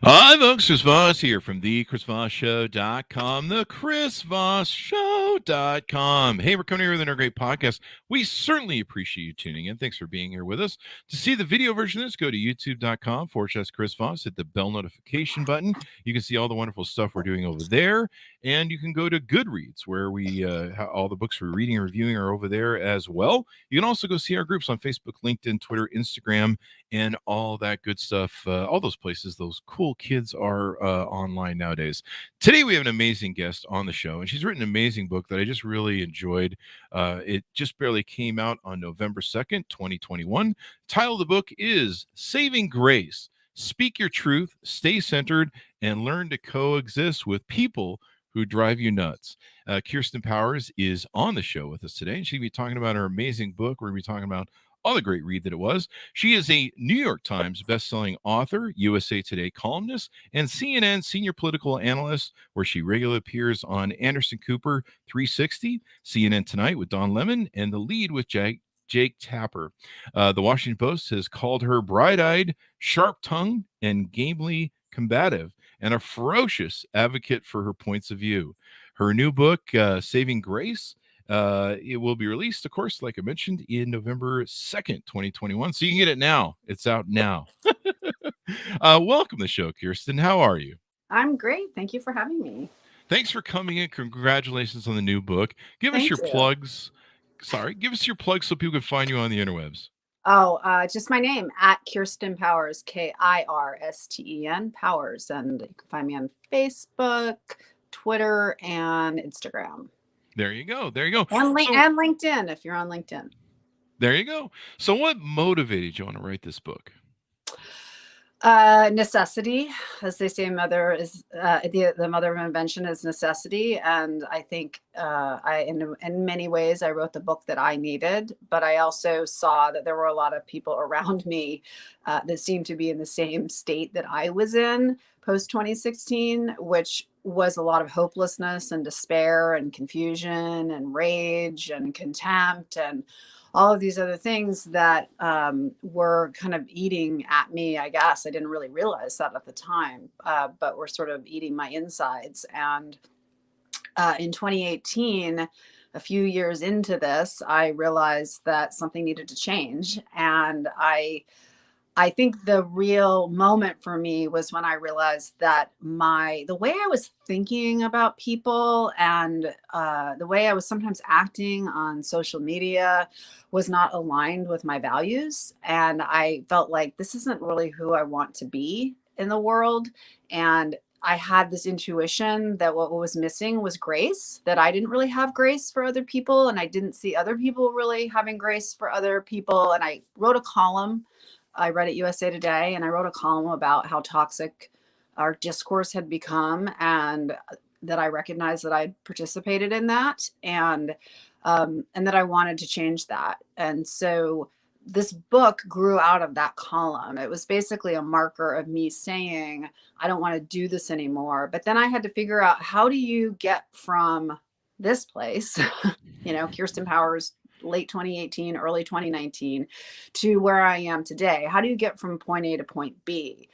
Hi, folks. Chris Voss here from the ChrisVossShow.com, the ChrisVossShow.com. Hey, we're coming here with another great podcast. We certainly appreciate you tuning in. Thanks for being here with us. To see the video version of this, go to youtube.com/Chris Voss. Hit the bell notification button. You can see all the wonderful stuff we're doing over there. And you can go to Goodreads, where we all the books we're reading and reviewing are over there as well. You can also go see our groups on Facebook, LinkedIn, Twitter, Instagram, and all that good stuff. All those places, those cool kids are online nowadays. Today, we have an amazing guest on the show, and she's written an amazing book that I just really enjoyed. It just barely came out on November 2nd, 2021. The title of the book is Saving Grace. Speak your truth, stay centered, and learn to coexist with people who drive you nuts. Kirsten Powers is on the show with us today, and she'll be talking about her amazing book. We're going to be talking about all the great read that it was. She is a New York Times bestselling author, USA Today columnist, and CNN senior political analyst, where she regularly appears on Anderson Cooper 360, CNN Tonight with Don Lemon, and The Lead with Jake Tapper. The Washington Post has called her bright-eyed, sharp-tongued, and gamely combative, and a ferocious advocate for her points of view. Her new book, Saving Grace, it will be released, of course, like I mentioned, in November 2nd, 2021. So you can get it now. It's out now. Welcome to the show, Kirsten. How are you? I'm great. Thank you for having me. Thanks for coming in. Congratulations on the new book. Give us your plugs. Sorry, give us your plugs so people can find you on the interwebs. Oh, just my name, at Kirsten Powers, Kirsten Powers. And you can find me on Facebook, Twitter, and Instagram. There you go. There you go. And LinkedIn, if you're on LinkedIn. There you go. So what motivated you to write this book? Necessity, as they say, mother is the mother of invention is necessity. And I think in many ways I wrote the book that I needed, but I also saw that there were a lot of people around me that seemed to be in the same state that I was in post 2016, which was a lot of hopelessness and despair and confusion and rage and contempt and all of these other things that were kind of eating at me, I guess. I didn't really realize that at the time, but were sort of eating my insides. And in 2018, a few years into this, I realized that something needed to change. And I think the real moment for me was when I realized that the way I was thinking about people and the way I was sometimes acting on social media was not aligned with my values. And I felt like this isn't really who I want to be in the world. And I had this intuition that what was missing was grace, that I didn't really have grace for other people. And I didn't see other people really having grace for other people. And I wrote a column. I read at USA Today, and I wrote a column about how toxic our discourse had become, and that I recognized that I participated in that, and that I wanted to change that. And so this book grew out of that column. It was basically a marker of me saying, I don't want to do this anymore. But then I had to figure out, how do you get from this place, Kirsten Powers, late 2018, early 2019, to where I am today? How do you get from point A to point B?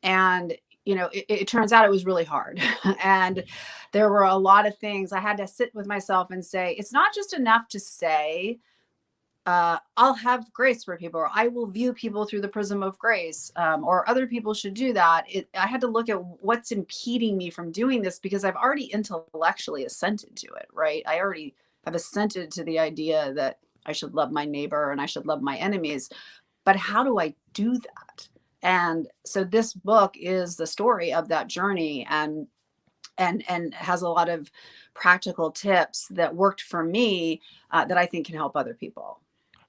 And, it turns out it was really hard. And there were a lot of things I had to sit with myself and say, it's not just enough to say, I'll have grace for people, or I will view people through the prism of grace, or other people should do that. I had to look at what's impeding me from doing this, because I've already intellectually assented to it, right? I already have assented to the idea that I should love my neighbor and I should love my enemies. But how do I do that? And so this book is the story of that journey, and has a lot of practical tips that worked for me that I think can help other people.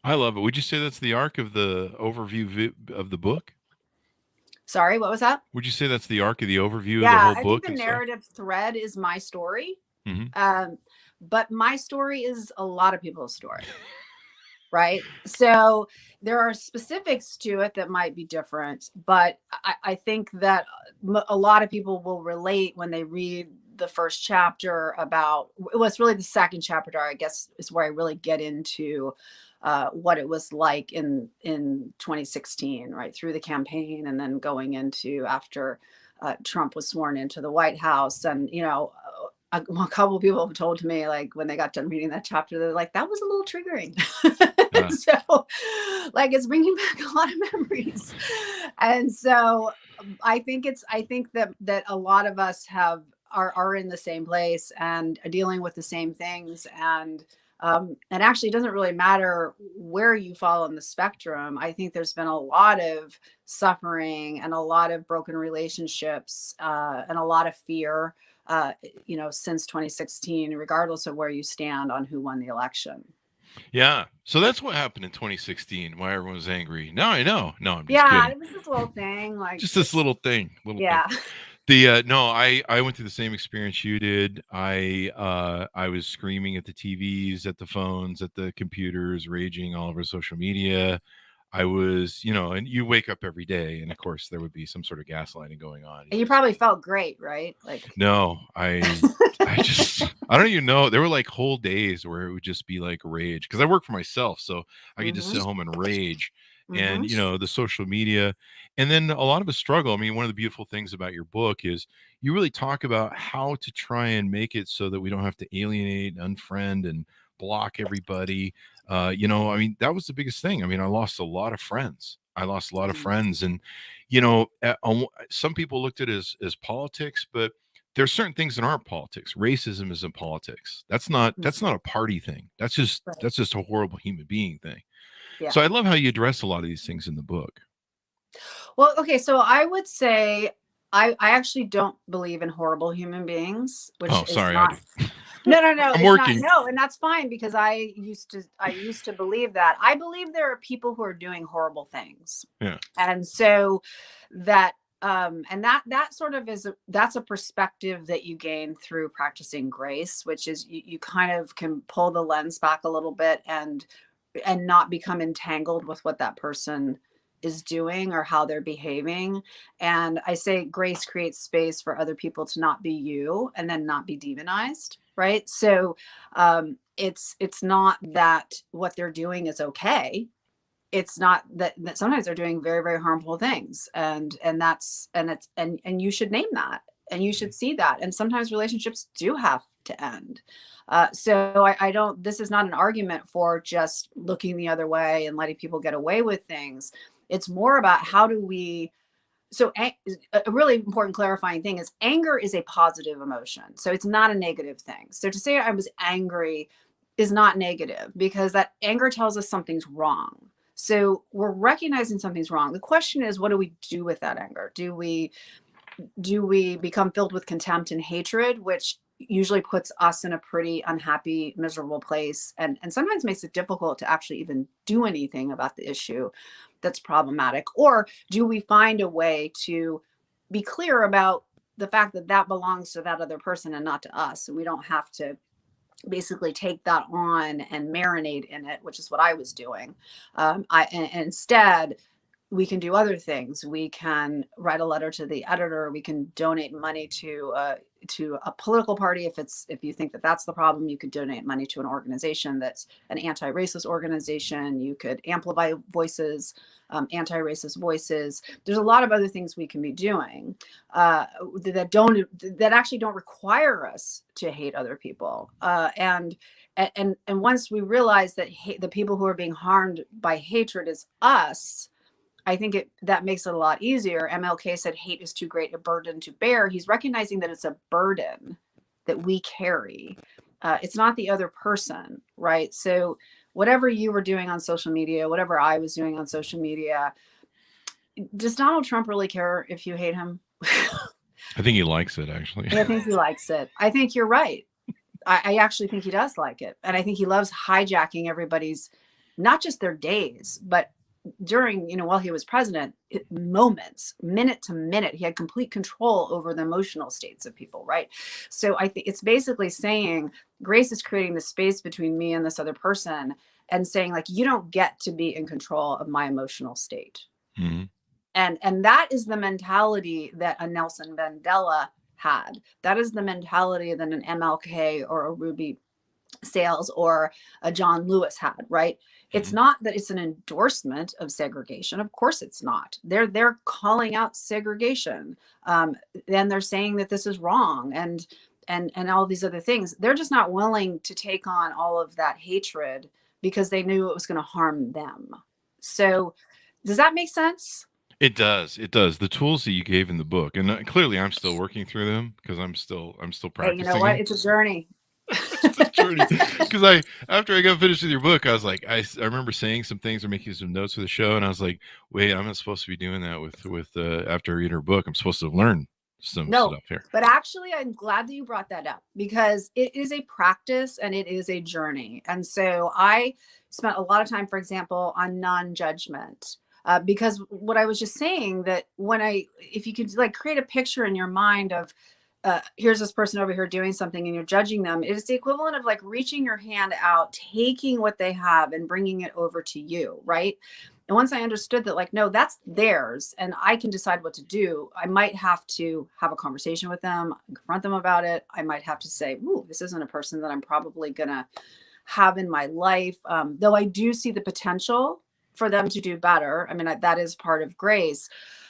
I love it. Would you say that's the arc of the overview of the book? Sorry, what was that? Would you say that's the arc of the overview of the whole book? I think the narrative thread is my story. Mm-hmm. But my story is a lot of people's story, right? So there are specifics to it that might be different, but I think that a lot of people will relate when they read the first chapter about, well, it's really the second chapter, I guess, is where I really get into what it was like in 2016, right, through the campaign, and then going into after Trump was sworn into the White House. And a couple of people have told me, like, when they got done reading that chapter, they're like, that was a little triggering. So, like, it's bringing back a lot of memories. And so I think that a lot of us are in the same place and are dealing with the same things. And actually, it doesn't really matter where you fall on the spectrum. I think there's been a lot of suffering and a lot of broken relationships and a lot of fear, since 2016, regardless of where you stand on who won the election. Yeah. So that's what happened in 2016, why everyone was angry. Now I know. No, I'm just kidding. It was this little thing, like just this little thing. Yeah. No, I went through the same experience you did. I was screaming at the TVs, at the phones, at the computers, raging all over social media. I was, and you wake up every day, and of course there would be some sort of gaslighting going on. And you probably felt great, right? Like, no, I don't even know. There were like whole days where it would just be like rage, because I work for myself, so I could just sit home and rage. And the social media, and then a lot of us struggle. I mean, one of the beautiful things about your book is you really talk about how to try and make it so that we don't have to alienate, unfriend, and block everybody. I mean, that was the biggest thing. I mean, I lost a lot of friends. And some people looked at it as politics, but there's certain things that aren't politics. Racism isn't politics. That's not a party thing. That's just a horrible human being thing. Yeah. So I love how you address a lot of these things in the book. Well, okay, so I would say I actually don't believe in horrible human beings, which is not. No. I'm working. And that's fine, because I used to believe that. I believe there are people who are doing horrible things. Yeah. And so that that sort of that's a perspective that you gain through practicing grace, which is you kind of can pull the lens back a little bit and not become entangled with what that person is doing or how they're behaving. And I say grace creates space for other people to not be you and then not be demonized, right? So it's not that what they're doing is okay. It's not that sometimes they're doing very, very harmful things, and you should name that, and you should see that. And sometimes relationships do have to end. So I don't, this is not an argument for just looking the other way and letting people get away with things. It's more about how do we, so a really important clarifying thing is anger is a positive emotion. So it's not a negative thing. So to say I was angry is not negative, because that anger tells us something's wrong. So we're recognizing something's wrong. The question is, what do we do with that anger? Do we become filled with contempt and hatred, which usually puts us in a pretty unhappy, miserable place, and sometimes makes it difficult to actually even do anything about the issue that's problematic? Or do we find a way to be clear about the fact that that belongs to that other person and not to us, and we don't have to basically take that on and marinate in it, which is what I was doing. Instead, we can do other things. We can write a letter to the editor. We can donate money to a political party. If you think that that's the problem, you could donate money to an organization that's an anti-racist organization. You could amplify voices, anti-racist voices. There's a lot of other things we can be doing that actually don't require us to hate other people. And once we realize that the people who are being harmed by hatred is us, I think that makes it a lot easier. MLK said hate is too great a burden to bear. He's recognizing that it's a burden that we carry. It's not the other person, right? So whatever you were doing on social media, whatever I was doing on social media, does Donald Trump really care if you hate him? I think he likes it, actually. I think he likes it. I think you're right. I actually think he does like it. And I think he loves hijacking everybody's, not just their days, but during, while he was president, moments, minute to minute, he had complete control over the emotional states of people, right? So I think it's basically saying grace is creating the space between me and this other person and saying, like, you don't get to be in control of my emotional state. Mm-hmm. And that is the mentality that a Nelson Mandela had. That is the mentality that an MLK or a Ruby Sales or a John Lewis had, right? It's not that it's an endorsement of segregation. Of course it's not. They're calling out segregation. And they're saying that this is wrong and all these other things. They're just not willing to take on all of that hatred because they knew it was going to harm them. So does that make sense? It does. It does. The tools that you gave in the book, and clearly I'm still working through them because I'm still practicing. Hey, you know what? It's a journey. It's a journey. Because after I got finished with your book, I was like, I remember saying some things or making some notes for the show, and I was like, wait, I'm not supposed to be doing that with after I read her book. I'm supposed to learn some stuff here. But actually, I'm glad that you brought that up because it is a practice and it is a journey. And so I spent a lot of time, for example, on non-judgment. Because what I was just saying that if you could like create a picture in your mind of, here's this person over here doing something and you're judging them, it is the equivalent of like reaching your hand out, taking what they have and bringing it over to you, right? And once I understood that, like, no, that's theirs and I can decide what to do, I might have to have a conversation with them, confront them about it. I might have to say, ooh, this isn't a person that I'm probably going to have in my life. Though I do see the potential for them to do better. I mean, that is part of grace,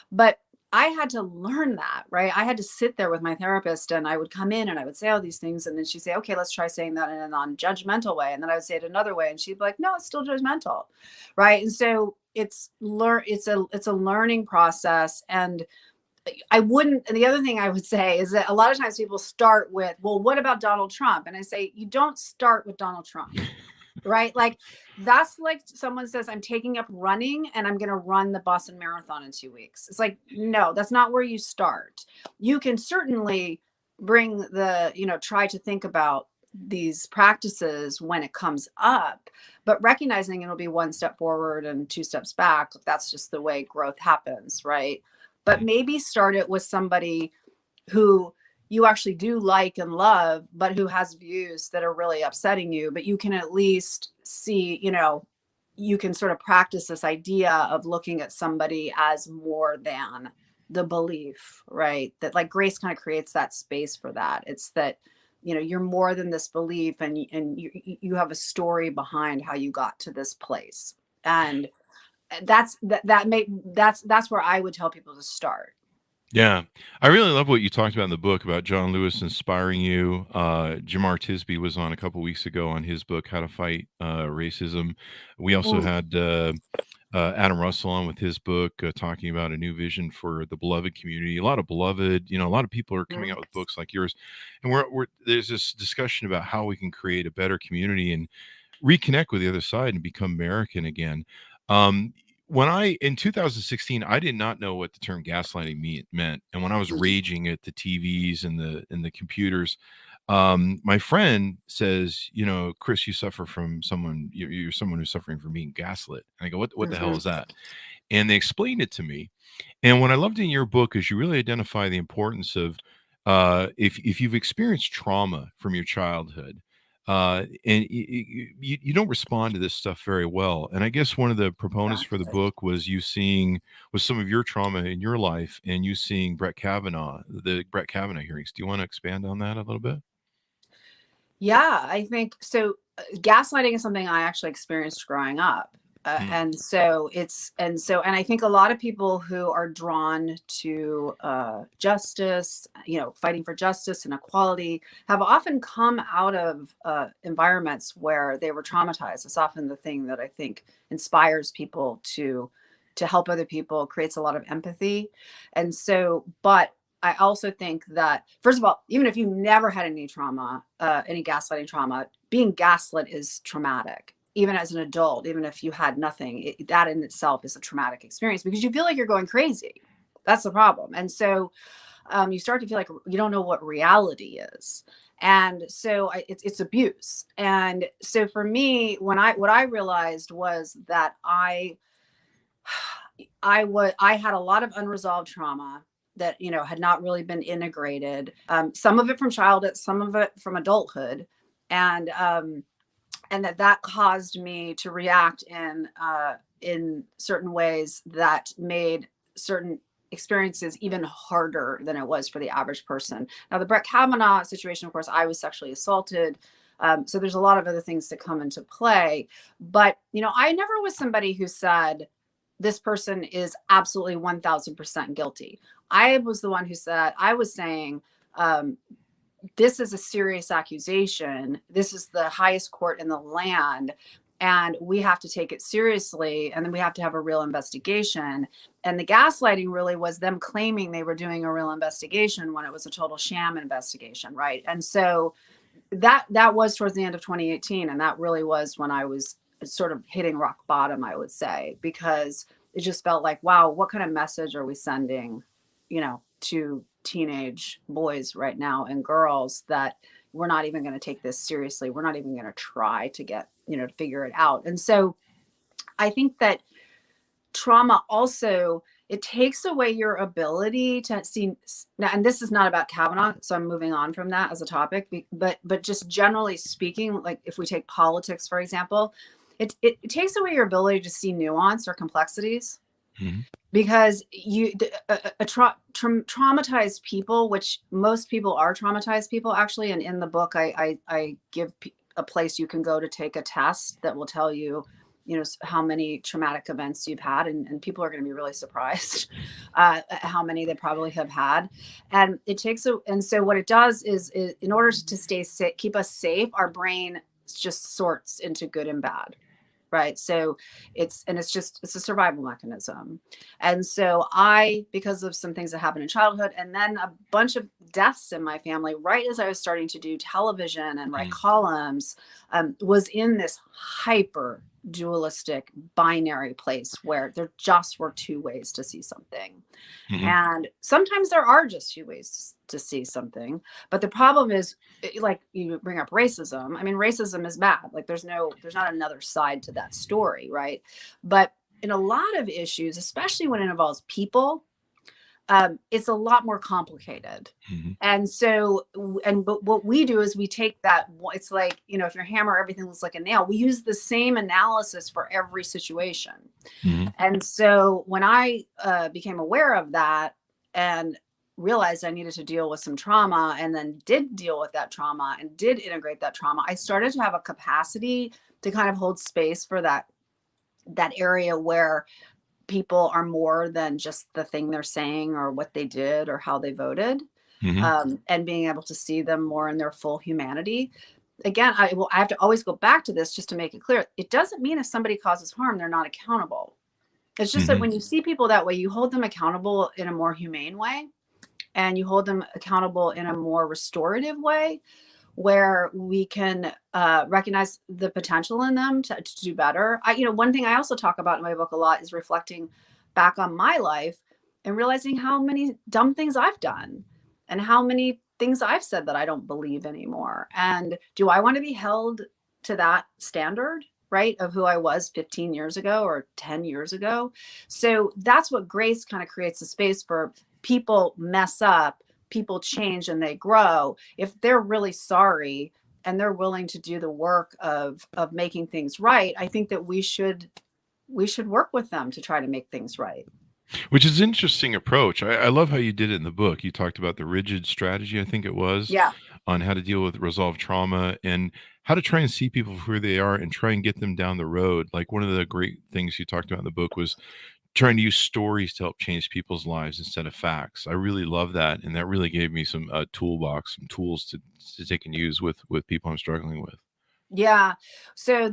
but I had to learn that, right? I had to sit there with my therapist and I would come in and I would say all these things. And then she'd say, okay, let's try saying that in a non-judgmental way. And then I would say it another way. And she'd be like, no, it's still judgmental. Right. And so it's a learning process. And and the other thing I would say is that a lot of times people start with, well, what about Donald Trump? And I say, you don't start with Donald Trump. Right? Like that's like someone says, I'm taking up running and I'm going to run the Boston Marathon in 2 weeks. It's like, no, that's not where you start. You can certainly try to think about these practices when it comes up, but recognizing it'll be one step forward and 2 steps back. That's just the way growth happens. Right. But maybe start it with somebody who you actually do like and love, but who has views that are really upsetting you, but you can at least see, you can sort of practice this idea of looking at somebody as more than the belief, right? That like grace kind of creates that space for that. It's that, you're more than this belief and you have a story behind how you got to this place. And that's where I would tell people to start. Yeah, I really love what you talked about in the book about John Lewis inspiring you. Jamar Tisby was on a couple weeks ago on his book, How to Fight Racism. We also had Adam Russell on with his book, talking about a new vision for the beloved community. A lot of beloved, a lot of people are coming out with books like yours. And there's this discussion about how we can create a better community and reconnect with the other side and become American again. In 2016, I did not know what the term gaslighting meant. And when I was raging at the TVs and the computers, my friend says, Chris, you suffer from you're someone who's suffering from being gaslit. And I go, what the hell is that? And they explained it to me. And what I loved in your book is you really identify the importance of, if you've experienced trauma from your childhood, and you don't respond to this stuff very well. And I guess one of the proponents for the book was some of your trauma in your life and you seeing the Brett Kavanaugh hearings. Do you want to expand on that a little bit? Yeah, I think so. Gaslighting is something I actually experienced growing up. And I think a lot of people who are drawn to justice, fighting for justice and equality have often come out of environments where they were traumatized. It's often the thing that I think inspires people to help other people, creates a lot of empathy. And so, but I also think that, first of all, even if you never had any trauma, any gaslighting trauma, being gaslit is traumatic. Even as an adult, even if you had nothing, that in itself is a traumatic experience because you feel like you're going crazy. That's the problem. And so you start to feel like you don't know what reality is. And so it's abuse. And so for me, what I realized was that I had a lot of unresolved trauma that, had not really been integrated. Some of it from childhood, some of it from adulthood. And that caused me to react in certain ways that made certain experiences even harder than it was for the average person. Now, the Brett Kavanaugh situation, of course, I was sexually assaulted So there's a lot of other things that come into play. But, I never was somebody who said, this person is absolutely 1000% guilty. I was the one who said, I was saying, this is a serious accusation. This is the highest court in the land, and we have to take it seriously. And then we have to have a real investigation. And the gaslighting really was them claiming they were doing a real investigation when it was a total sham investigation, right? And so that was towards the end of 2018. And that really was when I was sort of hitting rock bottom, I would say, because it just felt like, wow, what kind of message are we sending, to teenage boys right now and girls, that we're not even going to take this seriously. We're not even going to try to get, to figure it out. And so I think that trauma also, it takes away your ability to see now, and this is not about Kavanaugh, so I'm moving on from that as a topic, but just generally speaking, like if we take politics, for example, it takes away your ability to see nuance or complexities. Mm-hmm. Because traumatized people, which most people are traumatized people actually, and in the book I give a place you can go to take a test that will tell you, how many traumatic events you've had, and people are going to be really surprised at how many they probably have had. And and so what it does is in order to stay safe, keep us safe, our brain just sorts into good and bad. Right. So it's a survival mechanism. And so because of some things that happened in childhood and then a bunch of deaths in my family, right as I was starting to do television and write columns, was in this hyper dualistic binary place where there just were two ways to see something. Mm-hmm. And sometimes there are just two ways to see something. But the problem is, like you bring up racism. I mean, racism is bad. Like there's not another side to that story, right? But in a lot of issues, especially when it involves people, it's a lot more complicated. Mm-hmm. And so, but what we do is we take that, it's like, if your hammer, everything looks like a nail. We use the same analysis for every situation. Mm-hmm. And so when I became aware of that and realized I needed to deal with some trauma, and then did deal with that trauma and did integrate that trauma, I started to have a capacity to kind of hold space for that area where people are more than just the thing they're saying or what they did or how they voted. Mm-hmm. And being able to see them more in their full humanity. Again, I have to always go back to this just to make it clear. It doesn't mean if somebody causes harm, they're not accountable. It's just that when you see people that way, you hold them accountable in a more humane way, and you hold them accountable in a more restorative way, where we can recognize the potential in them to do better. One thing I also talk about in my book a lot is reflecting back on my life and realizing how many dumb things I've done and how many things I've said that I don't believe anymore. And do I want to be held to that standard, right, of who I was 15 years ago or 10 years ago? So that's what grace kind of creates a space for. People mess up, people change, and they grow. If they're really sorry and they're willing to do the work of making things right, I think that we should work with them to try to make things right. Which is an interesting approach. I love how you did it in the book. You talked about the rigid strategy, I think it was, on how to deal with resolved trauma and how to try and see people for who they are and try and get them down the road. Like one of the great things you talked about in the book was trying to use stories to help change people's lives instead of facts. I really love that. And that really gave me some toolbox, some tools to take and use with people I'm struggling with. Yeah. So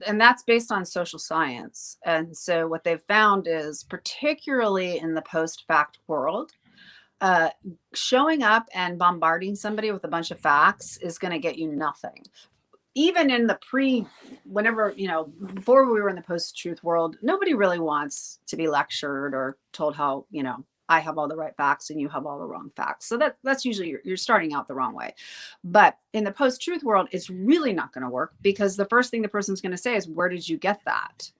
and that's based on social science. And so what they've found is, particularly in the post-fact world, showing up and bombarding somebody with a bunch of facts is going to get you nothing. Even in the before we were in the post-truth world, nobody really wants to be lectured or told how, I have all the right facts and you have all the wrong facts. So that's usually you're starting out the wrong way. But in the post-truth world, it's really not going to work, because the first thing the person's going to say is, where did you get that?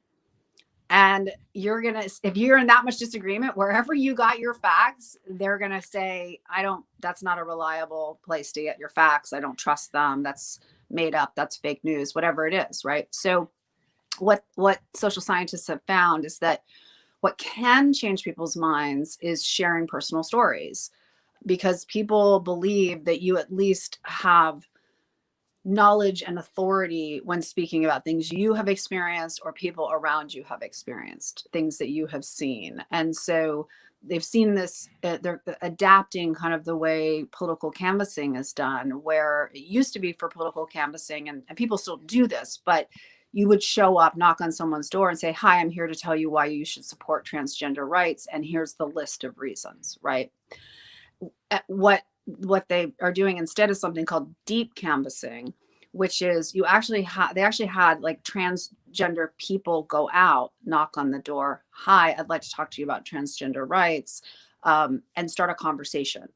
And if you're in that much disagreement, wherever you got your facts, they're going to say, that's not a reliable place to get your facts. I don't trust them. That's made up. That's fake news, whatever it is. Right. So what social scientists have found is that what can change people's minds is sharing personal stories, because people believe that you at least have knowledge and authority when speaking about things you have experienced or people around you have experienced, things that you have seen. And so they've seen this, they're adapting kind of the way political canvassing is done, where it used to be for political canvassing, and people still do this, but you would show up, knock on someone's door and say, hi, I'm here to tell you why you should support transgender rights. And here's the list of reasons, right? What they are doing instead is something called deep canvassing, which is they actually had like transgender people go out, knock on the door. Hi, I'd like to talk to you about transgender rights, and start a conversation.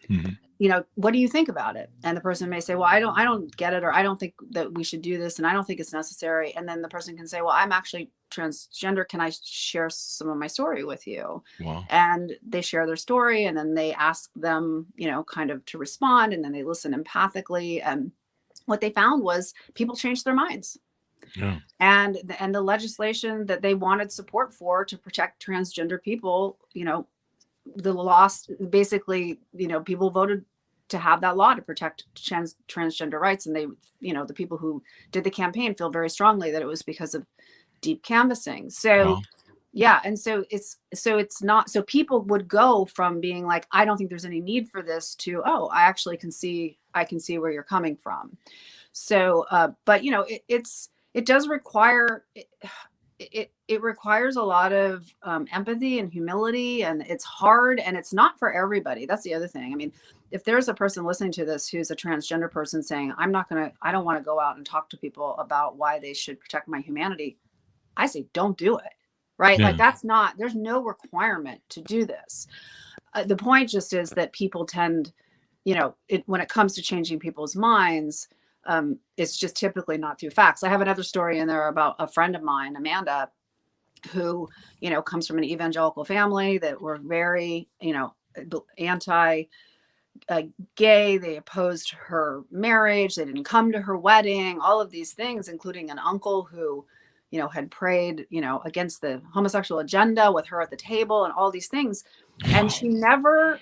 Mm-hmm. What do you think about it? And the person may say, well, I don't get it, or I don't think that we should do this, and I don't think it's necessary. And then the person can say, well, I'm actually transgender. Can I share some of my story with you? Wow. And they share their story, and then they ask them, kind of to respond, and then they listen empathically. And what they found was people changed their minds. Yeah. And the legislation that they wanted support for to protect transgender people, the loss, basically, people voted to have that law to protect transgender rights. And they, the people who did the campaign feel very strongly that it was because of deep canvassing. So, wow. Yeah. And so it's not, so people would go from being like, I don't think there's any need for this, to, oh, I actually can see where you're coming from. So, but it does require, it requires a lot of empathy and humility, and it's hard, and it's not for everybody. That's the other thing. I mean, if there's a person listening to this who's a transgender person saying, I don't want to go out and talk to people about why they should protect my humanity, I say, don't do it. Right. Yeah. Like there's no requirement to do this. The point just is that people tend, when it comes to changing people's minds, it's just typically not through facts. I have another story in there about a friend of mine, Amanda, who, comes from an evangelical family that were very, anti gay. They opposed her marriage. They didn't come to her wedding, all of these things, including an uncle who, had prayed, against the homosexual agenda with her at the table, and all these things. And she never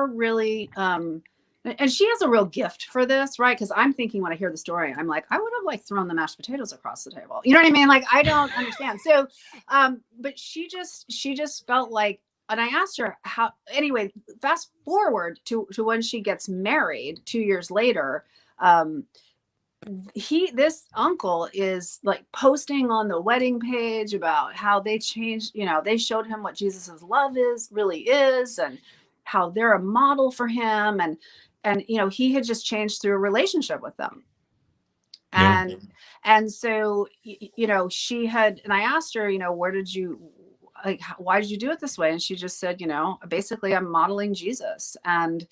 really, and she has a real gift for this, right? Because I'm thinking, when I hear the story, I'm like, I would have thrown the mashed potatoes across the table. You know what I mean? Like, I don't understand. So, but she just felt like, and I asked her how, anyway, fast forward to when she gets married 2 years later, this uncle is like posting on the wedding page about how they changed, they showed him what Jesus's love really is, and how they're a model for him. And he had just changed through a relationship with them. And, yeah. And so, she had, and I asked her, why did you do it this way? And she just said, basically I'm modeling Jesus. And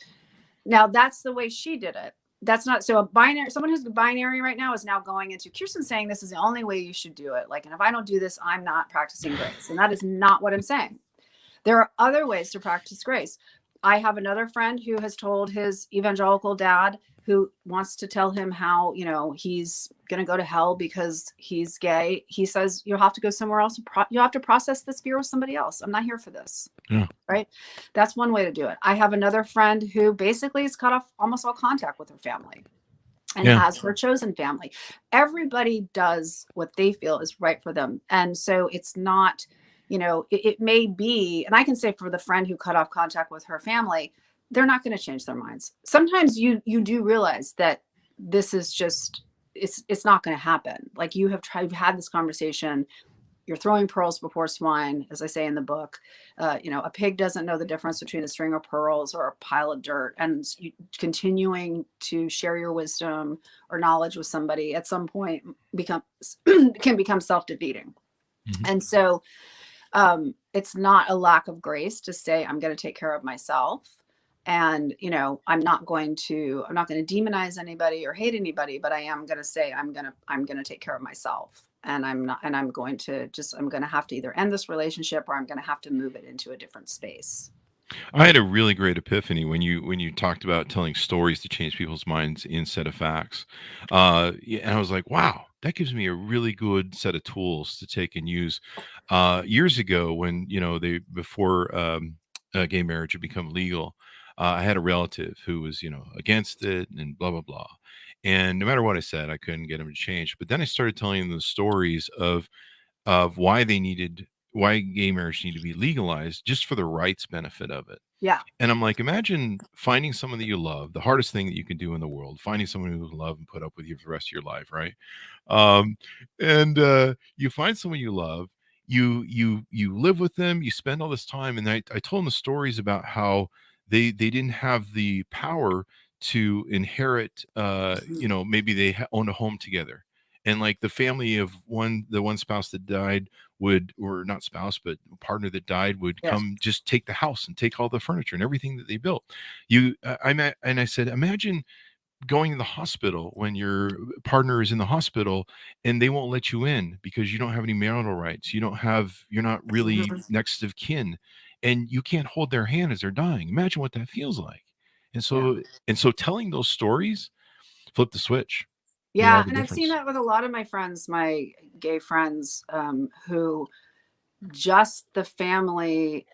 now that's the way she did it. That's not, so someone who's binary right now is now going into Kirsten saying this is the only way you should do it. Like, and if I don't do this, I'm not practicing grace. And that is not what I'm saying. There are other ways to practice grace. I have another friend who has told his evangelical dad, who wants to tell him how, he's going to go to hell because he's gay. He says, you'll have to go somewhere else. You'll have to process this fear with somebody else. I'm not here for this. Yeah. Right. That's one way to do it. I have another friend who basically has cut off almost all contact with her family and has her chosen family. Everybody does what they feel is right for them. And so it's not, it may be, and I can say for the friend who cut off contact with her family, they're not going to change their minds. Sometimes you do realize that this is just, it's not going to happen. Like, you've had this conversation, you're throwing pearls before swine, as I say in the book. A pig doesn't know the difference between a string of pearls or a pile of dirt. And continuing to share your wisdom or knowledge with somebody at some point can become self-defeating. Mm-hmm. And so it's not a lack of grace to say, I'm going to take care of myself. And, I'm not going to demonize anybody or hate anybody, but I am going to say, I'm going to take care of myself. And I'm going to have to either end this relationship, or I'm going to have to move it into a different space. I had a really great epiphany when you talked about telling stories to change people's minds instead of facts. And I was like, wow, that gives me a really good set of tools to take and use. Years ago, when, before gay marriage had become legal, I had a relative who was, against it and blah, blah, blah. And no matter what I said, I couldn't get him to change. But then I started telling him the stories of why gay marriage needed to be legalized just for the rights benefit of it. Yeah. And I'm like, imagine finding someone that you love, the hardest thing that you can do in the world, finding someone who will love and put up with you for the rest of your life, right? Um, and you find someone you love, you live with them, you spend all this time, and I told them the stories about how they didn't have the power to inherit. Maybe they owned a home together, and like the family of the one spouse that died would, or not spouse, but partner that died would Yes. come just take the house and take all the furniture and everything that they built. I said, imagine going to the hospital when your partner is in the hospital and they won't let you in because you don't have any marital rights. You're not really Mhm. next of kin, and you can't hold their hand as they're dying. Imagine what that feels like. And Yeah. so telling those stories, flip the switch, made all Yeah. the And I've seen difference. that with a lot of my friends, my gay friends, who just the family,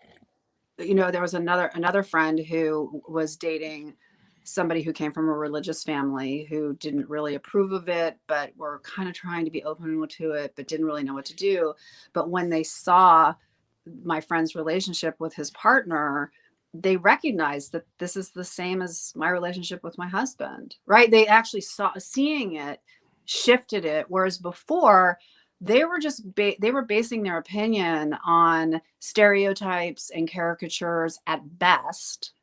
there was another friend who was dating somebody who came from a religious family who didn't really approve of it, but were kind of trying to be open to it, but didn't really know what to do. But when they saw my friend's relationship with his partner, they recognized that this is the same as my relationship with my husband, right? They actually seeing it shifted it. Whereas before, they were just they were basing their opinion on stereotypes and caricatures at best,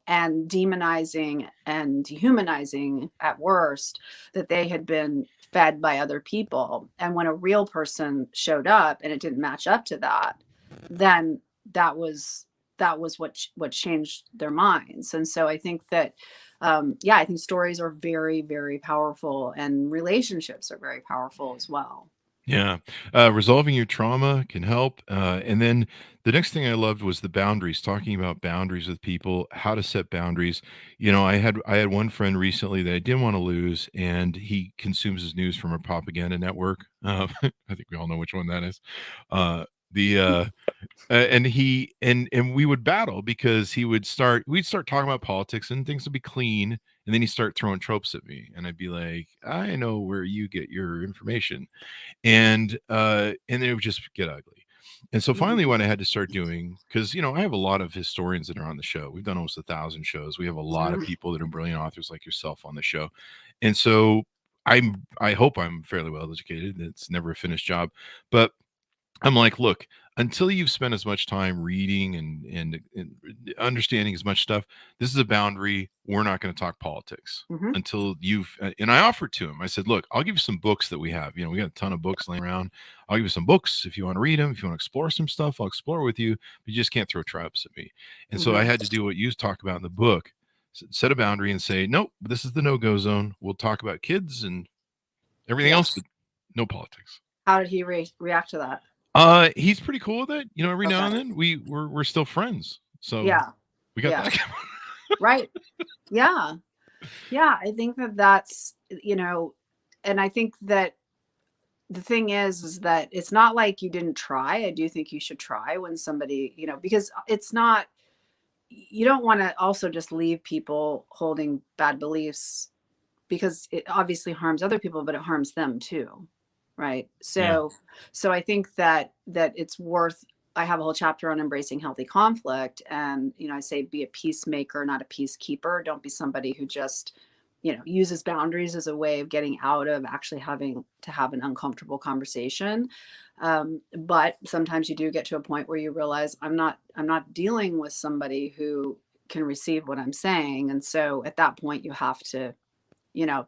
and demonizing and dehumanizing at worst, that they had been fed by other people. And when a real person showed up and it didn't match up to that, then that was what changed their minds. And so I think that I think stories are very, very powerful, and relationships are very powerful as well. Yeah. Resolving your trauma can help. And then the next thing I loved was the boundaries, talking about boundaries with people, how to set boundaries. I had one friend recently that I didn't want to lose, and he consumes his news from a propaganda network. I think we all know which one that is. The and he and we would battle because we'd start talking about politics and things would be clean, and then he'd start throwing tropes at me, and I'd be like, I know where you get your information, and then it would just get ugly. And so finally Mhm. what I had to start doing, because I have a lot of historians that are on the show. We've done almost 1,000 shows. We have a lot of Mhm. people that are brilliant authors like yourself on the show. And so I hope I'm fairly well educated. It's never a finished job, but I'm like, look, until you've spent as much time reading and understanding as much stuff, this is a boundary. We're not going to talk politics Mhm. until you've. And I offered to him. I said, look, I'll give you some books that we have. We got a ton of books laying around. I'll give you some books if you want to read them. If you want to explore some stuff, I'll explore with you. But you just can't throw traps at me. And so I Mhm. had to do what you talk about in the book: set a boundary and say, nope, this is the no-go zone. We'll talk about kids and everything else, but Yes. no politics. How did he react to that? He's pretty cool with it. Every now Okay. and then we're still friends. So Yeah. we got Yeah. that. Right. Yeah. Yeah. I think that and I think that the thing is that it's not like you didn't try. I do think you should try when somebody, because it's not, you don't want to also just leave people holding bad beliefs, because it obviously harms other people, but it harms them too. Right. Yeah. So I think that it's worth, I have a whole chapter on embracing healthy conflict. And, I say be a peacemaker, not a peacekeeper. Don't be somebody who just, uses boundaries as a way of getting out of actually having to have an uncomfortable conversation. But sometimes you do get to a point where you realize I'm not dealing with somebody who can receive what I'm saying. And so at that point you have to,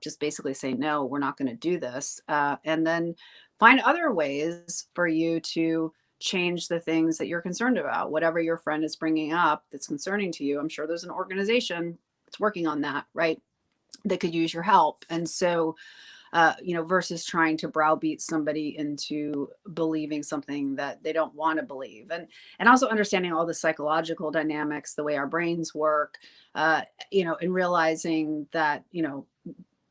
just basically say, no, we're not going to do this. And then find other ways for you to change the things that you're concerned about. Whatever your friend is bringing up that's concerning to you, I'm sure there's an organization that's working on that, right? That could use your help. And so, versus trying to browbeat somebody into believing something that they don't want to believe. And also understanding all the psychological dynamics, the way our brains work, and realizing that,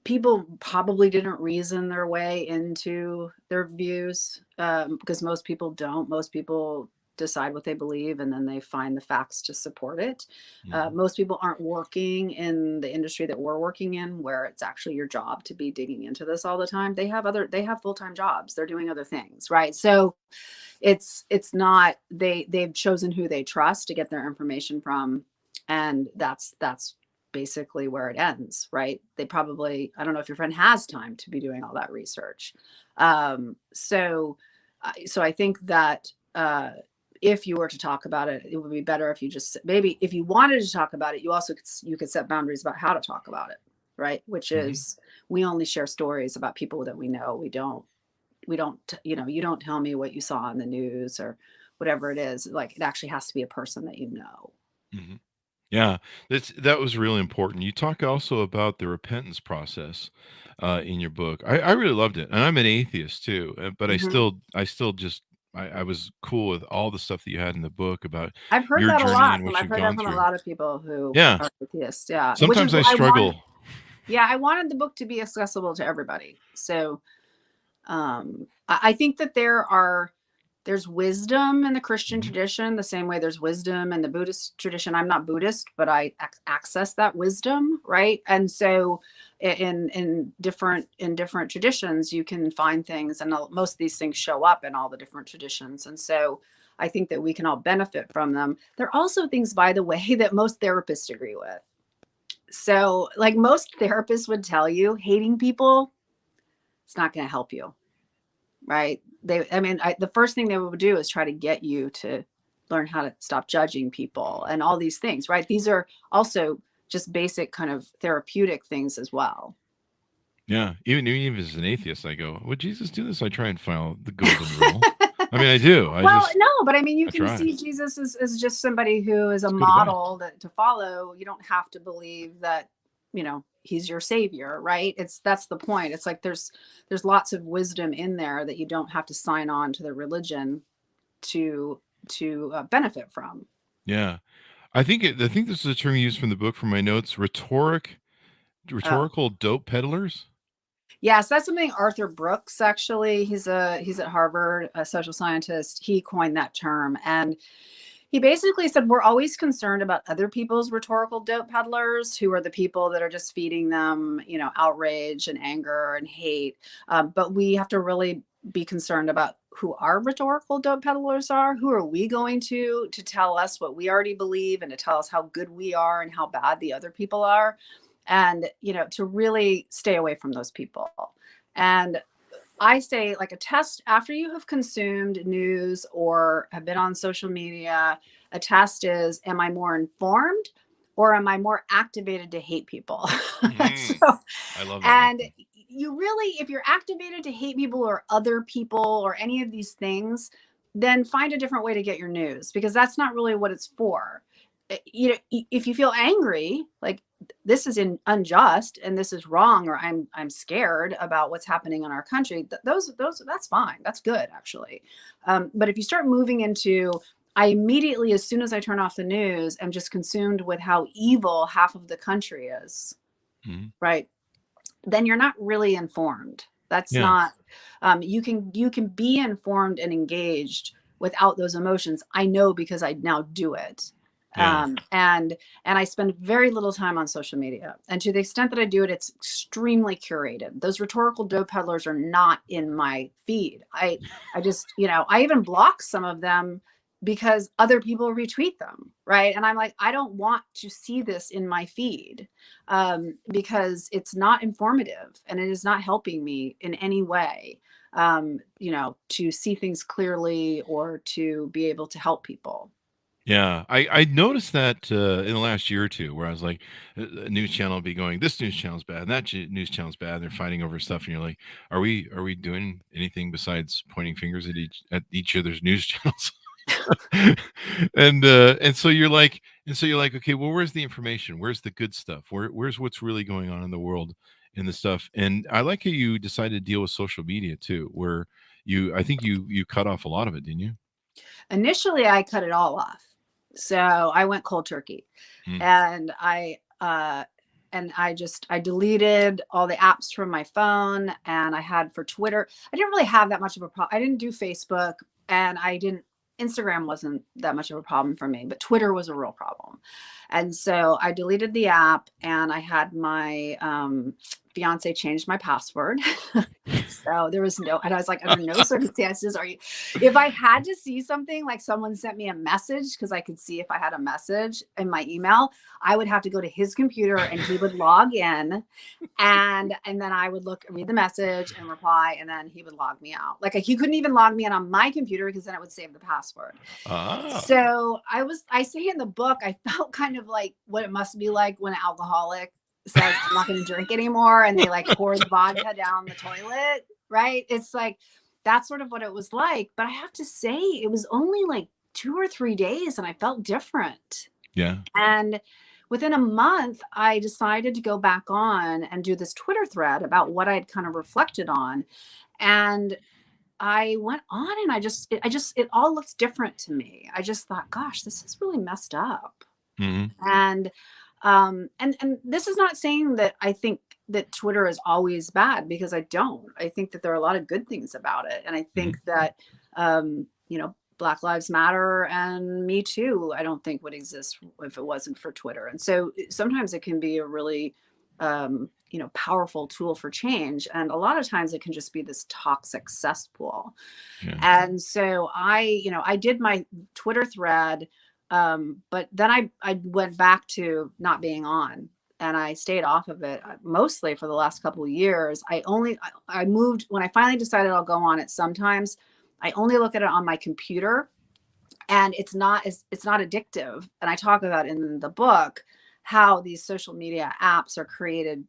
people probably didn't reason their way into their views, because most people don't. Most people decide what they believe, and then they find the facts to support it. Mhm. Most people aren't working in the industry that we're working in, where it's actually your job to be digging into this all the time. They have full-time jobs. They're doing other things, right? So it's not, they've chosen who they trust to get their information from, and that's basically where it ends, right? They probably, I don't know if your friend has time to be doing all that research. So I think that if you were to talk about it, it would be better if you just, maybe if you wanted to talk about it, you could set boundaries about how to talk about it, right? Which Mhm. is, we only share stories about people that we know. We don't, you don't tell me what you saw on the news or whatever it is. Like, it actually has to be a person that you know. Mhm. Yeah, that was really important. You talk also about the repentance process in your book. I really loved it, and I'm an atheist too, but Mhm. I still just I was cool with all the stuff that you had in the book about I've heard your that a journey lot and from, what I've you've heard that gone from a through. lot of people who Yeah, are atheists. Yeah. Which is sometimes I why I wanted, struggle. yeah, I wanted the book to be accessible to everybody. So I think that there's wisdom in the Christian Mhm. tradition, the same way there's wisdom in the Buddhist tradition. I'm not Buddhist, but I access that wisdom, right? And so in different traditions, you can find things, and most of these things show up in all the different traditions. And so I think that we can all benefit from them. There are also things, by the way, that most therapists agree with. So, like, most therapists would tell you, hating people, it's not going to help you, right? The first thing they would do is try to get you to learn how to stop judging people and all these things, right? These are also just basic kind of therapeutic things as well. Yeah, even as an atheist, I go, "Would Jesus do this?" I try and follow the golden rule. I mean, I do. Well, no, but I mean, you I can try. see Jesus as just somebody who is a It's good advice. model to follow. You don't have to believe that, he's your savior, right? That's the point. It's like there's lots of wisdom in there that you don't have to sign on to the religion to benefit from. Yeah, I think this is a term used from the book from my notes. Oh, Rhetorical dope peddlers. yes, that's something Arthur Brooks, actually, he's at Harvard, a social scientist. He coined that term, and he basically said we're always concerned about other people's rhetorical dope peddlers, who are the people that are just feeding them, outrage and anger and hate. But we have to really be concerned about who our rhetorical dope peddlers are. Who are we going to tell us what we already believe and to tell us how good we are and how bad the other people are? And, to really stay away from those people. And I say, like, a test after you have consumed news or have been on social media, a test is, am I more informed or am I more activated to hate people? Mhm. So, I love that and lesson. you really, if you're activated to hate people or other people or any of these things, then find a different way to get your news, because that's not really what it's for. If you feel angry, like, this is unjust and this is wrong, or I'm scared about what's happening in our country, those that's fine, that's good, actually. But if you start moving into, I immediately, as soon as I turn off the news, am just consumed with how evil half of the country is, Mhm. right? Then you're not really informed. That's Yeah, not, you can be informed and engaged without those emotions. I know, because I now do it. yeah, And I spend very little time on social media. And to the extent that I do it, it's extremely curated. Those rhetorical dope peddlers are not in my feed. I just, I even block some of them because other people retweet them, right? And I'm like, I don't want to see this in my feed, because it's not informative and it is not helping me in any way, to see things clearly or to be able to help people. yeah. I noticed that in the last year or two, where I was like, a news channel would be going, "This news channel's bad, and that news channel's bad." And they're fighting over stuff, and you're like, are we doing anything besides pointing fingers at each other's news channels?" And so you're like, okay, well, where's the information? Where's the good stuff? Where's what's really going on in the world and the stuff? And I like how you decided to deal with social media too, where I think you cut off a lot of it, didn't you? Initially, I cut it all off. So I went cold turkey, Mm, and I deleted all the apps from my phone, and I had for Twitter. I didn't really have that much of a problem. I didn't do Facebook, and I didn't Instagram wasn't that much of a problem for me, but Twitter was a real problem. And so I deleted the app, and I had my fiance change my password. So there was no, and I was like, under no circumstances are you, if I had to see something, like someone sent me a message, because I could see if I had a message in my email, I would have to go to his computer and he would log in, and then I would read the message and reply, and then he would log me out. Like he couldn't even log me in on my computer, because then it would save the password. So I say in the book, I felt kind of like what it must be like when an alcoholic says, I'm not going to drink anymore, and they like pour the vodka down the toilet, right? It's like, that's sort of what it was like. But I have to say, it was only like 2 or 3 days, and I felt different. Yeah. And within a month, I decided to go back on and do this Twitter thread about what I'd kind of reflected on. And I went on, and it all looks different to me. I just thought, gosh, this is really messed up. Mm-hmm. And this is not saying that I think that Twitter is always bad, because I don't. I think that there are a lot of good things about it. And I think that, Black Lives Matter and Me Too, I don't think would exist if it wasn't for Twitter. And so sometimes it can be a really, powerful tool for change. And a lot of times it can just be this toxic cesspool. Yeah. And so I did my Twitter thread, but then I went back to not being on, and I stayed off of it mostly for the last couple of years. I moved when I finally decided I'll go on it. Sometimes I only look at it on my computer, and it's not addictive. And I talk about in the book how these social media apps are created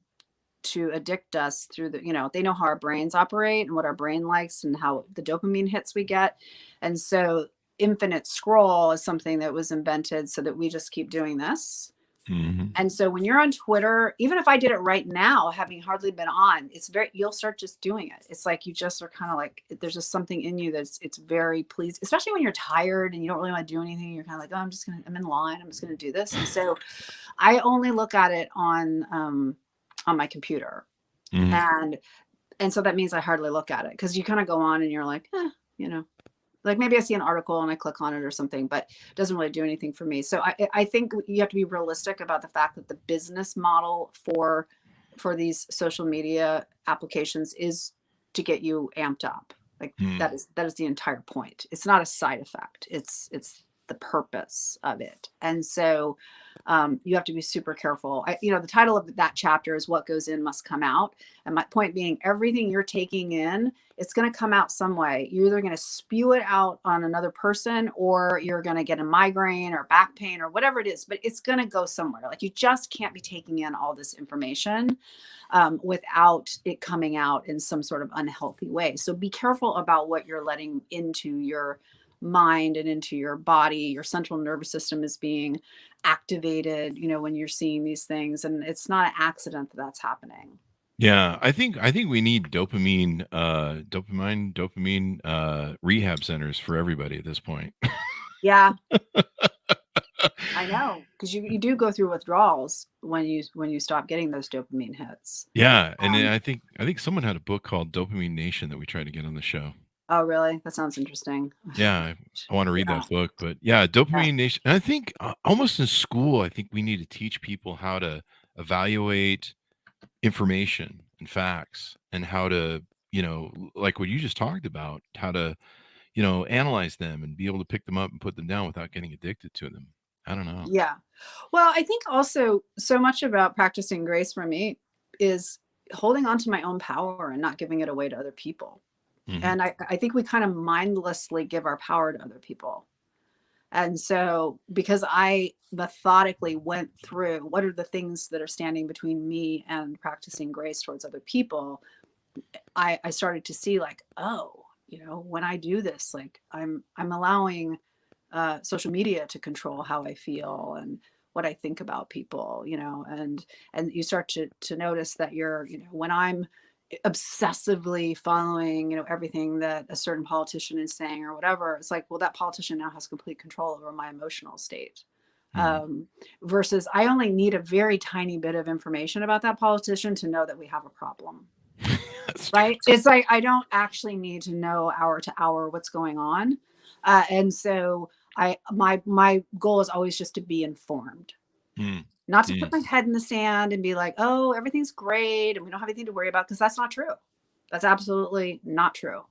to addict us through they know how our brains operate and what our brain likes and how the dopamine hits we get. And so infinite scroll is something that was invented so that we just keep doing this. Mm-hmm. And so when you're on Twitter, even if I did it right now, having hardly been on, you'll start just doing it. It's like you just are kind of like, there's just something in you it's very pleased, especially when you're tired and you don't really want to do anything. You're kind of like, oh, I'm in line. I'm just going to do this. And so I only look at it on my computer. Mm-hmm. And so that means I hardly look at it, because you kind of go on and you're like, like maybe I see an article and I click on it or something, but it doesn't really do anything for me. So I think you have to be realistic about the fact that the business model for these social media applications is to get you amped up. Like that is the entire point. It's not a side effect. It's the purpose of it. And so you have to be super careful. The title of that chapter is What Goes In Must Come Out. And my point being, everything you're taking in, it's going to come out some way. You're either going to spew it out on another person, or you're going to get a migraine or back pain or whatever it is, but it's going to go somewhere. Like, you just can't be taking in all this information without it coming out in some sort of unhealthy way. So be careful about what you're letting into your mind and into your body. Your central nervous system is being activated, when you're seeing these things, and it's not an accident that that's happening. Yeah, I think we need dopamine rehab centers for everybody at this point. Yeah. I know, because you do go through withdrawals when you stop getting those dopamine hits. Yeah, and I think someone had a book called Dopamine Nation that we tried to get on the show. Oh, really? That sounds interesting. Yeah, I want to read that book, but yeah, Dopamine Nation. And I think almost in school, I think we need to teach people how to evaluate information and facts, and how to, like what you just talked about, how to, analyze them and be able to pick them up and put them down without getting addicted to them. I don't know. Yeah. Well, I think also so much about practicing grace for me is holding on to my own power and not giving it away to other people. Mm-hmm. And I think we kind of mindlessly give our power to other people. And so, because I methodically went through what are the things that are standing between me and practicing grace towards other people, I started to see, like, oh, when I do this, like I'm allowing social media to control how I feel and what I think about people, and you start to notice that when I'm obsessively following, everything that a certain politician is saying or whatever, it's like, well, that politician now has complete control over my emotional state. Versus I only need a very tiny bit of information about that politician to know that we have a problem. Right? It's like, I don't actually need to know hour to hour what's going on. And so my goal is always just to be informed, not to put my head in the sand and be like, oh, everything's great and we don't have anything to worry about, because that's not true. That's absolutely not true.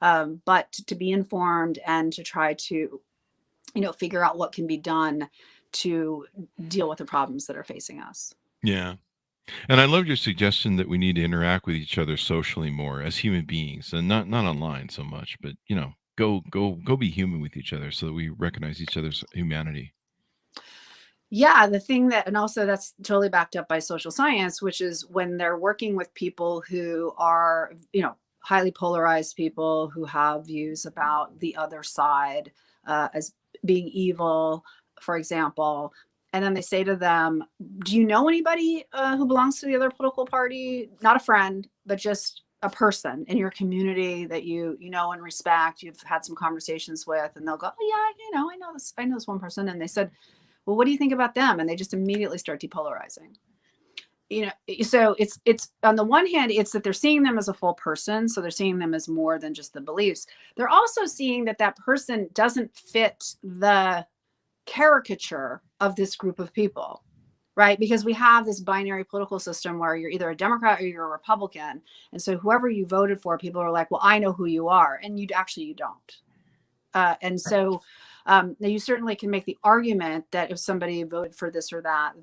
But to be informed and to try to, figure out what can be done to deal with the problems that are facing us. Yeah. And I love your suggestion that we need to interact with each other socially more as human beings, and not online so much, but go be human with each other so that we recognize each other's humanity. Yeah, the thing that, and also that's totally backed up by social science, which is when they're working with people who are, highly polarized people who have views about the other side as being evil, for example. And then they say to them, do you know anybody who belongs to the other political party? Not a friend, but just a person in your community that you know and respect, you've had some conversations with. And they'll go, oh, yeah, I know this one person. And they said, well, what do you think about them? And they just immediately start depolarizing. So it's on the one hand, it's that they're seeing them as a full person. So they're seeing them as more than just the beliefs. They're also seeing that person doesn't fit the caricature of this group of people, right? Because we have this binary political system where you're either a Democrat or you're a Republican. And so whoever you voted for, people are like, well, I know who you are. And you don't. And so you certainly can make the argument that if somebody voted for this or that,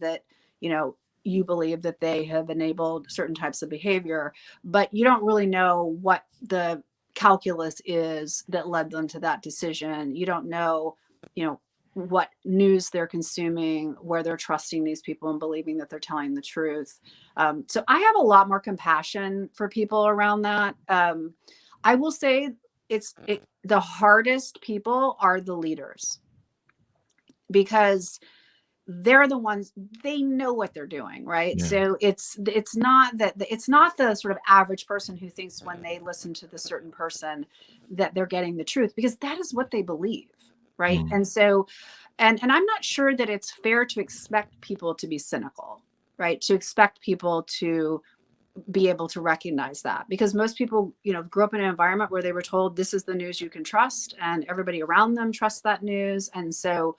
you believe that they have enabled certain types of behavior, but you don't really know what the calculus is that led them to that decision. You don't know, what news they're consuming, where they're trusting these people and believing that they're telling the truth. So I have a lot more compassion for people around that. I will say the hardest people are the leaders, because they're the ones, they know what they're doing, right? Yeah. So it's not the sort of average person who thinks when they listen to the certain person that they're getting the truth, because that is what they believe, right? And so and I'm not sure that it's fair to expect people to be cynical, right? To expect people to be able to recognize that, because most people, grew up in an environment where they were told this is the news you can trust, and everybody around them trusts that news, and so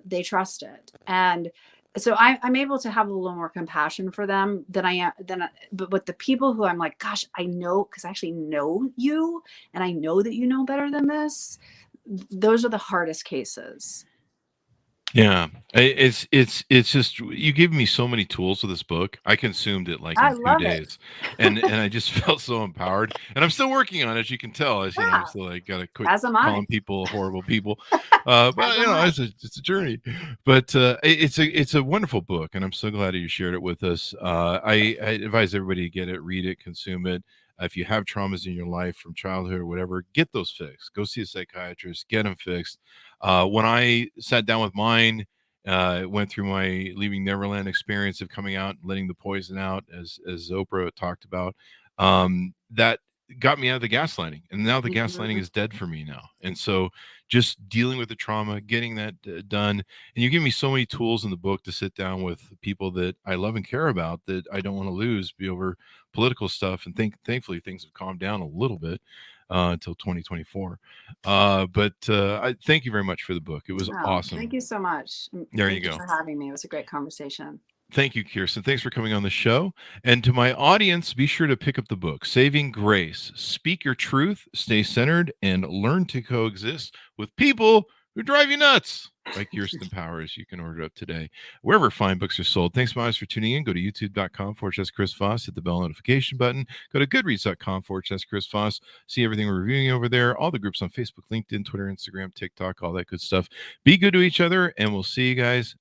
they trust it. And so I'm able to have a little more compassion for them but with the people who I'm like, gosh, I know, because I actually know you, and I know that you know better than this. Those are the hardest cases. Yeah, it's just, you give me so many tools with this book. I consumed it like in 2 days, and I just felt so empowered. And I'm still working on it, as you can tell. As I'm still like gotta quit calling people horrible people. But it's a journey. But it's a wonderful book, and I'm so glad that you shared it with us. I advise everybody to get it, read it, consume it. If you have traumas in your life from childhood or whatever, get those fixed. Go see a psychiatrist, get them fixed. When I sat down with mine, went through my Leaving Neverland experience of coming out and letting the poison out, as Oprah talked about, that got me out of the gaslighting. And now the gaslighting is dead for me now. And so just dealing with the trauma, getting that done. And you give me so many tools in the book to sit down with people that I love and care about, that I don't want to lose, be over political stuff. And thankfully things have calmed down a little bit until 2024. But I thank you very much for the book. It was awesome. Thank you so much. There you go. Thank you for having me. It was a great conversation. Thank you, Kirsten. Thanks for coming on the show. And to my audience, be sure to pick up the book, Saving Grace. Speak your truth, stay centered, and learn to coexist with people who drive you nuts, by Kirsten Powers. You can order it up today, wherever fine books are sold. Thanks, guys, for tuning in. Go to youtube.com/Chris Voss. Hit the bell notification button. Go to goodreads.com/Chris Voss. See everything we're reviewing over there. All the groups on Facebook, LinkedIn, Twitter, Instagram, TikTok, all that good stuff. Be good to each other, and we'll see you guys